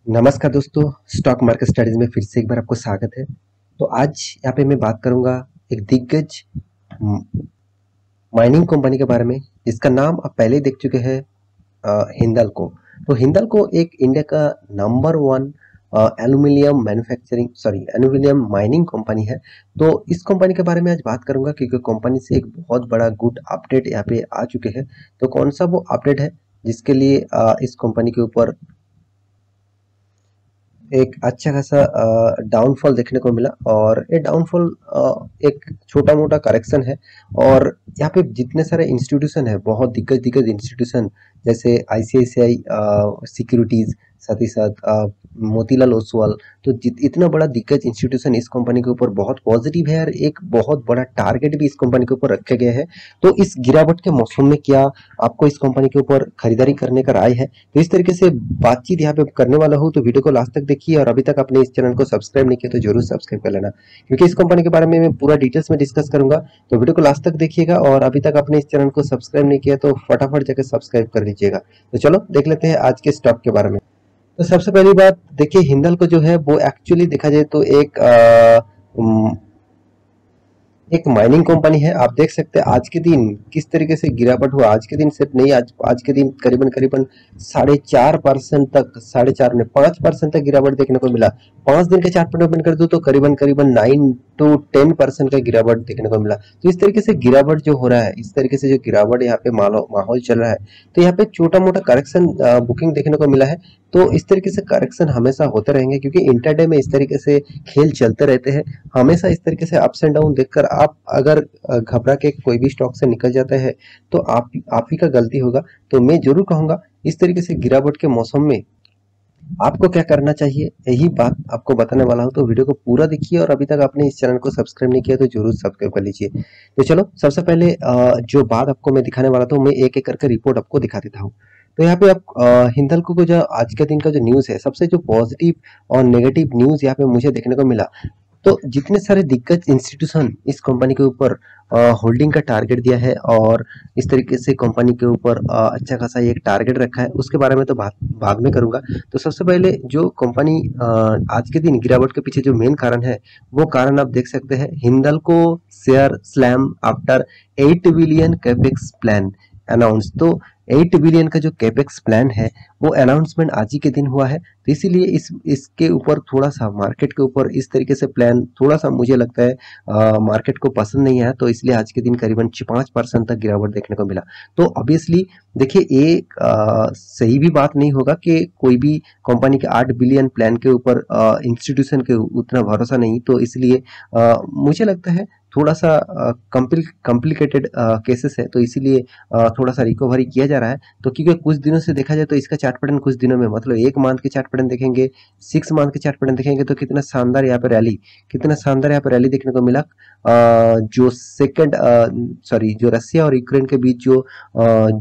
नमस्कार दोस्तों, stock market studies में फिर से एक बार आपको स्वागत है। तो आज यहाँ पे मैं बात करूंगा एक दिग्गज माइनिंग कंपनी के बारे में, जिसका नाम आप पहले ही देख चुके हैं, हिंदाल्को। तो हिंदाल्को एक इंडिया का number one aluminium mining company है। तो इस कंपनी के बारे में आज बात करूंगा क्योंकि कंपनी से एक बहुत बड़ा गुड अपडेट यहाँ पे आ चुके हैं। तो कौन सा वो अपडेट है जिसके लिए इस कंपनी के ऊपर एक अच्छा खासा डाउनफॉल देखने को मिला, और ये डाउनफॉल एक छोटा मोटा करेक्शन है। और यहाँ पे जितने सारे इंस्टीट्यूशन है, बहुत दिग्गज दिग्गज इंस्टीट्यूशन जैसे आईसीआईसीआई सिक्योरिटीज, साथ ही साथ मोतीलाल ओसवाल, तो इतना बड़ा दिग्गज इंस्टीट्यूशन इस कंपनी के ऊपर बहुत पॉजिटिव है और एक बहुत बड़ा टारगेट भी इस कंपनी के ऊपर रखा गया है। तो इस गिरावट के मौसम में क्या आपको इस कंपनी के ऊपर खरीदारी करने का राय है, तो इस तरीके से बातचीत यहाँ पे करने वाला हूँ। तो वीडियो को लास्ट तक देखिए, और अभी तक आपने इस चैनल को सब्सक्राइब नहीं किया तो जरूर सब्सक्राइब कर लेना, क्योंकि इस कंपनी के बारे में मैं पूरा डिटेल्स में डिस्कस करूंगा। तो वीडियो को लास्ट तक देखिएगा, और अभी तक आपने इस चैनल को सब्सक्राइब नहीं किया तो फटाफट जाकर सब्सक्राइब कर लीजिएगा। तो चलो देख लेते हैं आज के स्टॉक के बारे में। तो सबसे पहली बात देखिए, हिंदाल्को जो है वो एक्चुअली देखा जाए तो एक माइनिंग कंपनी है। आप देख सकते हैं आज के दिन किस तरीके से गिरावट हुआ। आज के दिन सिर्फ नहीं, आज के दिन करीबन करीबन 4.5% तक, 4.5 ने 5% तक गिरावट देखने को मिला। 5 दिन के चार्ट पर ओपन कर दूं तो करीबन करीबन 9 to 10% का गिरावट देखने को मिला। तो इस तरीके से गिरावट जो हो रहा है, इस तरीके से जो गिरावट यहाँ पे माहौल चल रहा है, तो यहाँ पे छोटा मोटा करेक्शन बुकिंग देखने को मिला है। तो इस तरीके से करेक्शन हमेशा होते रहेंगे, क्योंकि इंटरडे में इस तरीके से खेल चलते रहते हैं। हमेशा इस तरीके से अप्स एंड डाउन देखकर आप अगर घबरा के कोई भी स्टॉक से निकल जाते हैं तो आप ही का गलती होगा। तो मैं जरूर कहूंगा इस तरीके से गिरावट के मौसम में आपको क्या करना चाहिए, यही बात आपको बताने वाला हूं। तो वीडियो को पूरा देखिए, और अभी तक आपने इस चैनल को सब्सक्राइब नहीं किया तो जरूर सब्सक्राइब कर लीजिए। तो चलो सबसे पहले जो बात आपको मैं दिखाने वाला था, मैं एक एक करके रिपोर्ट आपको दिखा देता हूँ। तो यहाँ पे आप हिंदाल्को को जो आज के दिन का जो न्यूज़ है, सबसे जो पॉजिटिव और नेगेटिव न्यूज़ यहाँ पे मुझे देखने को मिला, तो जितने सारे दिग्गज इंस्टीट्यूशन इस कंपनी के ऊपर होल्डिंग का टारगेट दिया है, और इस तरीके से कंपनी के ऊपर अच्छा खासा एक टारगेट रखा है, उसके बारे में तो बाद में करूंगा। तो सबसे पहले जो कंपनी आज के दिन गिरावट के पीछे जो मेन कारण है, वो कारण आप देख सकते हैं, Hindalco share slam after 8 billion capex plan announce. तो 8 बिलियन का जो कैपेक्स प्लान है वो अनाउंसमेंट आज ही के दिन हुआ है। तो इसीलिए इसके ऊपर थोड़ा सा मार्केट के ऊपर इस तरीके से प्लान थोड़ा सा मुझे लगता है मार्केट को पसंद नहीं आया। तो इसलिए आज के दिन करीबन 5% तक गिरावट देखने को मिला। तो ऑब्वियसली देखिए, ये सही भी बात नहीं होगा कि कोई भी कंपनी के 8 बिलियन प्लान के ऊपर इंस्टीट्यूशन के उतना भरोसा नहीं। तो इसलिए मुझे लगता है थोड़ा सा कॉम्प्लिकेटेड केसेस है, तो इसीलिए थोड़ा सा रिकवरी किया जा रहा है। तो क्योंकि कुछ दिनों से देखा जाए तो इसका चार्ट पैटर्न कुछ दिनों में, मतलब 1 मंथ के चार्ट पैटर्न देखेंगे, 6 मंथ के चार्ट पैटर्न देखेंगे, तो कितना शानदार यहाँ पे रैली देखने को मिला। जो रसिया और यूक्रेन के बीच जो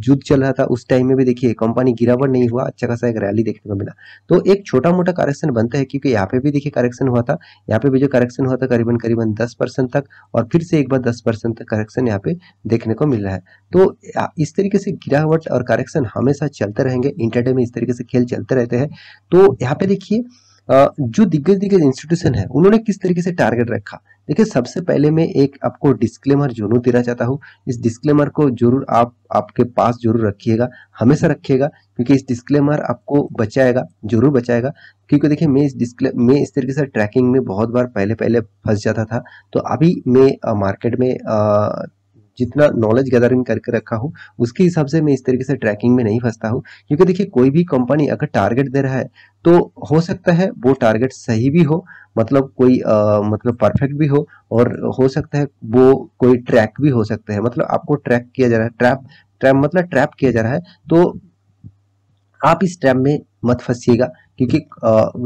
युद्ध चल रहा था, उस टाइम में भी देखिए कंपनी गिरावट नहीं हुआ, अच्छा खासा एक रैली देखने को मिला। तो एक छोटा मोटा करेक्शन बनता है, क्योंकि यहाँ पे भी देखिए करेक्शन हुआ था, यहाँ पे भी जो करेक्शन हुआ था करीबन करीबन 10% तक, और फिर से एक बार 10% तक करेक्शन यहाँ पे देखने को मिल रहा है। तो इस तरीके से गिरावट और करेक्शन हमेशा चलते रहेंगे, इंटरडे में इस तरीके से खेल चलते रहते हैं। तो यहाँ पे देखिए जो दिग्गज दिग्गज इंस्टीट्यूशन है, उन्होंने किस तरीके से टारगेट रखा। देखिए, सबसे पहले मैं एक आपको डिस्क्लेमर जरूर देना चाहता हूँ। इस डिस्क्लेमर को जरूर आपके पास जरूर रखिएगा, हमेशा रखिएगा, क्योंकि इस डिस्क्लेमर आपको बचाएगा, जरूर बचाएगा। क्योंकि देखिए, मैं इस तरीके से ट्रैकिंग में बहुत बार पहले पहले फंस जाता था। तो अभी मैं मार्केट में जितना नॉलेज गैदरिंग करके रखा हूँ, उसके हिसाब से मैं इस तरीके से ट्रैकिंग में नहीं फंसता हूँ। क्योंकि देखिए, कोई भी कंपनी अगर टारगेट दे रहा है तो हो सकता है वो टारगेट सही भी हो, मतलब कोई मतलब परफेक्ट भी हो, और हो सकता है वो कोई ट्रैक भी हो सकता है, मतलब आपको ट्रैक किया जा रहा है, ट्रैप किया जा रहा है। तो आप इस ट्रैप में मत फंसिएगा, क्योंकि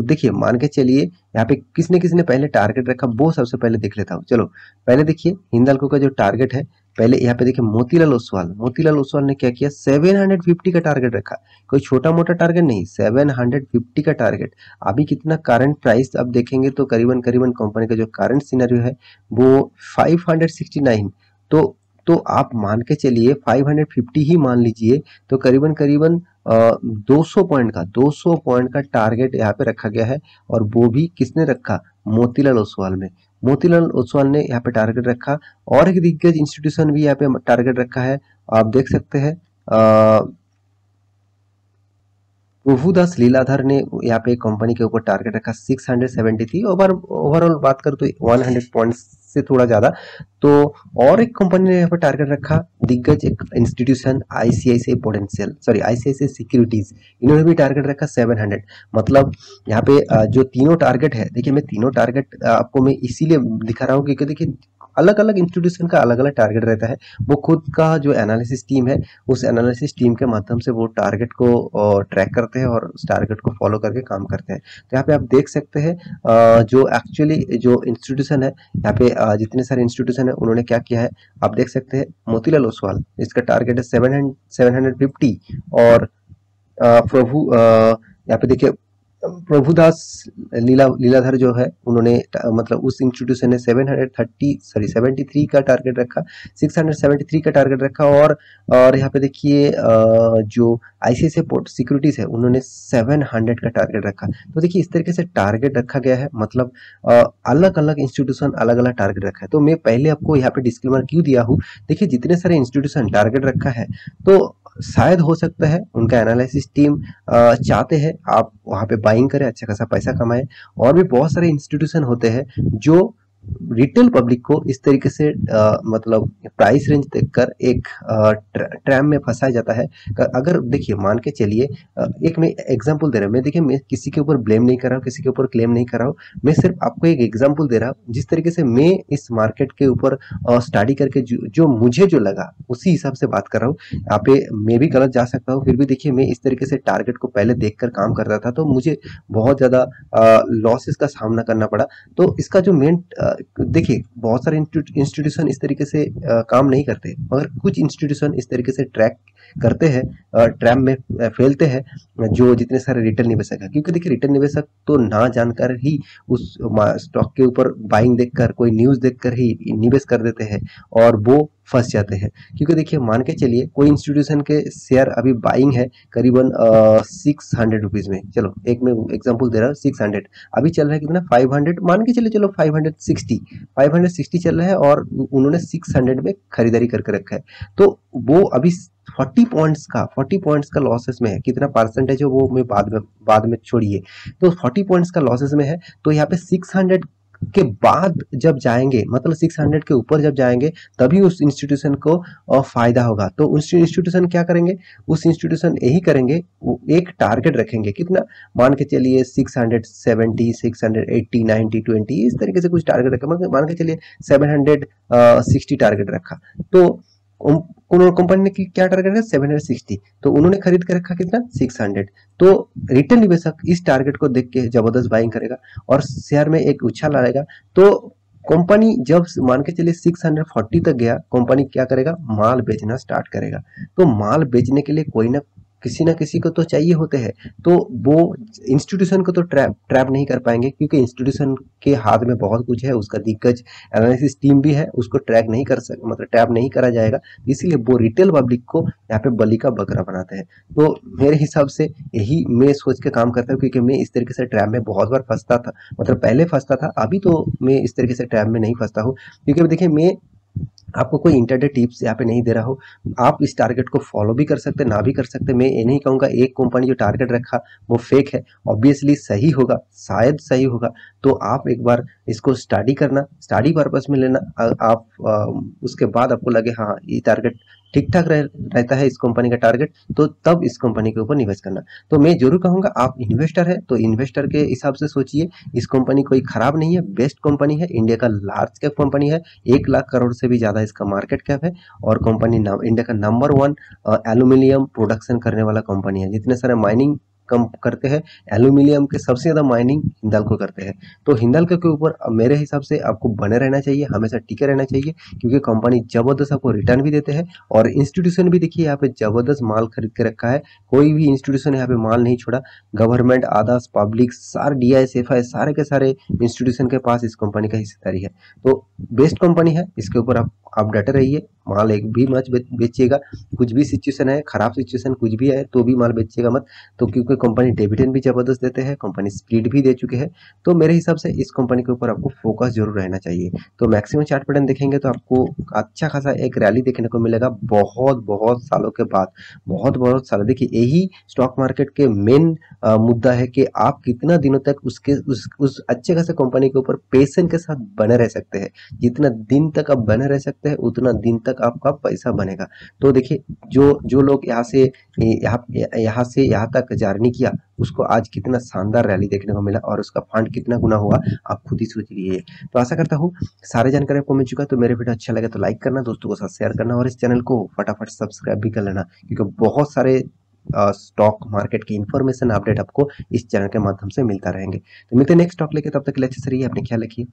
देखिए, मान के चलिए यहाँ पे किसने पहले टारगेट रखा, वो सबसे पहले देख लेता हूँ। चलो पहले देखिए, हिंदाल्को का जो टारगेट है, पहले यहाँ पे देखिए मोतीलाल ओसवाल ने क्या किया, 750 का टारगेट रखा। कोई छोटा मोटा टारगेट नहीं, 750 का टारगेट। अभी कितना करंट प्राइस अब देखेंगे तो करीबन करीबन कंपनी का जो करंट सिनेरियो है वो 569। तो तो आप मान के चलिए 550 ही मान लीजिए, तो करीबन करीबन 200 पॉइंट का टारगेट यहाँ पे रखा गया है। और वो भी किसने रखा? मोतीलाल ओसवाल में। मोतीलाल ओसवाल ने यहाँ पे टारगेट रखा, और एक दिग्गज इंस्टीट्यूशन भी यहाँ पे टारगेट रखा है। आप देख सकते हैं प्रभुदास लीलाधर ने यहाँ पे कंपनी के ऊपर टारगेट रखा 673। ओवरऑल बात करूँ तो 100 पॉइंट्स से थोड़ा ज्यादा। तो और एक कंपनी ने यहाँ पे टारगेट रखा, दिग्गज एक institution ICICI prudential, sorry ICICI securities, इन्होंने भी टारगेट रखा 700। मतलब यहाँ पे जो तीनों टारगेट है, देखिए मैं तीनों टारगेट आपको मैं इसीलिए दिखा रहा हूँ क्योंकि देखिए अलग अलग इंस्टीट्यूशन का अलग अलग टारगेट रहता है। वो खुद का जो एनालिसिस टीम है, उस एनालिसिस टीम के माध्यम से वो टारगेट को ट्रैक करते हैं और उस टारगेट को फॉलो करके काम करते हैं। तो यहाँ पे आप देख सकते हैं जो एक्चुअली जो इंस्टीट्यूशन है, यहाँ पे जितने सारे इंस्टीट्यूशन है उन्होंने क्या किया है, आप देख सकते हैं। मोतीलाल ओसवाल, इसका टारगेट है 750। और यहाँ पे देखिए प्रभुदास लीलाधर जो है, उन्होंने मतलब उस इंस्टीट्यूशन ने 73 का टारगेट रखा, 673 का टारगेट रखा। और यहाँ पे देखिए जो आईसीआईसीआई सिक्योरिटीज है, उन्होंने 700 का टारगेट रखा। तो देखिए इस तरीके से टारगेट रखा गया है, मतलब अलग अलग इंस्टीट्यूशन अलग अलग टारगेट रखा है। तो मैं पहले आपको यहाँ पे डिस्क्लेमर क्यों दिया हूँ, देखिए जितने सारे इंस्टीट्यूशन टारगेट रखा है, तो शायद हो सकता है उनका एनालिसिस टीम चाहते हैं आप वहां पे बाइंग करें, अच्छा खासा पैसा कमाएं। और भी बहुत सारे इंस्टीट्यूशन होते हैं जो रिटेल पब्लिक को इस तरीके से मतलब प्राइस रेंज देखकर एक ट्रैप में फंसाया जाता है। अगर देखिए मान के चलिए, एक मैं एग्जांपल दे रहा हूँ, मैं देखिए मैं किसी के ऊपर ब्लेम नहीं कर रहा हूँ, किसी के ऊपर क्लेम नहीं कर रहा हूँ, मैं सिर्फ आपको एक एग्जांपल दे रहा हूँ। जिस तरीके से मैं इस मार्केट के ऊपर स्टडी करके जो मुझे जो लगा उसी हिसाब से बात कर रहा हूँ। यहाँ पे मैं भी गलत जा सकता हूँ, फिर भी देखिए मैं इस तरीके से टारगेट को पहले देखकर काम करता था, तो मुझे बहुत ज्यादा लॉसेस का सामना करना पड़ा। तो इसका जो मेन देखिए बहुत सारे इंस्टीट्यूशन इस तरीके से काम नहीं करते, मगर कुछ इंस्टीट्यूशन इस तरीके से ट्रैक करते हैं, ट्रैप में फैलते हैं, जो जितने सारे रिटेल निवेशक है। क्योंकि देखिए रिटेल निवेशक तो ना जानकर ही उस स्टॉक के ऊपर बाइंग देखकर, कोई न्यूज देखकर ही निवेश कर देते हैं और वो फंस जाते हैं। क्योंकि देखिए मान के चलिए कोई इंस्टीट्यूशन के शेयर अभी बाइंग है करीबन 600 रुपीज में, चलो एक मैं एग्जांपल दे रहा हूँ, 600 अभी चल रहा है कितना, 500 मान के चलिए, चलो 560 चल रहा है, और उन्होंने 600 में खरीदारी करके रखा है। तो वो अभी 40 पॉइंट्स का लॉसेस में है। कितना परसेंटेज है वो मैं बाद में छोड़िए, तो 40 पॉइंट्स का लॉसेस में है। तो यहाँ पे 600 के बाद जब जाएंगे, मतलब 600 के ऊपर जब जाएंगे, तभी उस इंस्टीट्यूशन को फायदा होगा। तो उस इंस्टीट्यूशन क्या करेंगे, उस इंस्टीट्यूशन यही करेंगे, वो एक टारगेट रखेंगे कितना, मान के चलिए 670, 680, 90, 20 इस तरीके से कुछ टारगेट रखा। मान के चलिए 760 टारगेट रखा, तो कंपनी ने क्या टारगेट है, 760, तो उन्होंने खरीद के रखा कितना, 600। तो रिटेल निवेशक इस टारगेट को देख के जबरदस्त बाइंग करेगा और शेयर में एक उछाल आएगा। तो कंपनी जब मान के चलिए 640 तक गया, कंपनी क्या करेगा, माल बेचना स्टार्ट करेगा। तो माल बेचने के लिए कोई ना किसी को तो चाहिए होते हैं। तो वो इंस्टीट्यूशन को तो ट्रैप नहीं कर पाएंगे, क्योंकि इंस्टीट्यूशन के हाथ में बहुत कुछ है, उसका दिग्गज एनालिसिस टीम भी है, उसको ट्रैक नहीं कर सक मतलब ट्रैप नहीं करा जाएगा। इसीलिए वो रिटेल पब्लिक को यहाँ पे बलि का बकरा बनाते हैं। तो मेरे हिसाब से यही मैं सोच के काम करता हूँ, क्योंकि मैं इस तरीके से ट्रैप में बहुत बार फंसता था, मतलब पहले फंसता था, अभी तो मैं इस तरीके से ट्रैप में नहीं फंसता हूँ। क्योंकि देखिए मैं आपको कोई इंटरडे टिप्स यहाँ पे नहीं दे रहा हूँ, आप इस टारगेट को फॉलो भी कर सकते, ना भी कर सकते। मैं ये नहीं कहूँगा एक कंपनी जो टारगेट रखा वो फेक है, ऑब्वियसली सही होगा, शायद सही होगा। तो आप एक बार इसको स्टडी करना, स्टडी पर्पस में लेना। आप उसके बाद आपको लगे हाँ ये टारगेट ठीक ठाक रहता है इस कंपनी का टारगेट, तो तब इस कंपनी के ऊपर निवेश करना। तो मैं जरूर कहूंगा आप इन्वेस्टर है तो इन्वेस्टर के हिसाब से सोचिए, इस कंपनी कोई खराब नहीं है, बेस्ट कंपनी है, इंडिया का लार्ज कैप कंपनी है, 1 लाख करोड़ से भी ज्यादा इसका मार्केट कैप है। और कंपनी इंडिया का नंबर 1 एल्यूमिनियम प्रोडक्शन करने वाला कंपनी है। जितने सारे माइनिंग कम करते हैं, एल्यूमिनियम के सबसे ज़्यादा माइनिंग हिंडाल्को करते हैं। तो हिंडाल्को के ऊपर मेरे हिसाब से आपको बने रहना चाहिए, हमेशा टिके रहना चाहिए, क्योंकि कंपनी जबरदस्त आपको रिटर्न भी देते हैं और इंस्टीट्यूशन भी देखिए यहाँ पे जबरदस्त माल खरीद के रखा है। कोई भी इंस्टीट्यूशन यहाँ पे माल नहीं छोड़ा। गवर्नमेंट, आदास, पब्लिक, सारे DIS, FI सारे के सारे इंस्टीट्यूशन के पास इस कंपनी का हिस्सेदारी है। तो बेस्ट कंपनी है, इसके ऊपर आप डटे रहिए, माल एक भी मत बेचिएगा। कुछ भी सिचुएशन है, खराब सिचुएशन कुछ भी है तो भी माल बेचिएगा मत। तो क्योंकि कंपनी डिविडेंड भी जबरदस्त देते हैं, कंपनी स्प्लिट भी दे चुके हैं, तो मेरे हिसाब से इस कंपनी के ऊपर आपको फोकस जरूर रहना चाहिए। तो मैक्सिमम चार्ट पैटर्न देखेंगे तो आपको अच्छा खासा एक रैली देखने को मिलेगा बहुत बहुत सालों के बाद। बहुत बहुत साल देखिए, यही स्टॉक मार्केट के मेन मुद्दा है कि आप कितना दिनों तक उस अच्छे खासे कंपनी के ऊपर पेशेंस के साथ बने रह सकते हैं। जितना दिन तक आप बने रह सकते हैं उतना दिन तक आपका पैसा बनेगा। तो देखिए, जो लोग यहाँ से यहाँ तक जर्नी किया, उसको आज कितना शानदार रैली देखने को मिला और उसका फंड कितना गुना हुआ, आप खुद ही सोच लीजिए। तो आशा करता हूँ सारे जानकारी आपको मिल चुका है। तो मेरे वीडियो अच्छा लगे तो लाइक करना, दोस्तों के साथ शेयर करना और इस चैनल को फटाफट सब्सक्राइब भी कर लेना, क्योंकि बहुत सारे स्टॉक मार्केट की इंफॉर्मेशन अपडेट आपको इस चैनल के माध्यम से मिलता रहेंगे। तो मिलते हैं नेक्स्ट स्टॉक लेके, तब तक के लिए अच्छे से रहिए, अपने ख्याल रखिए।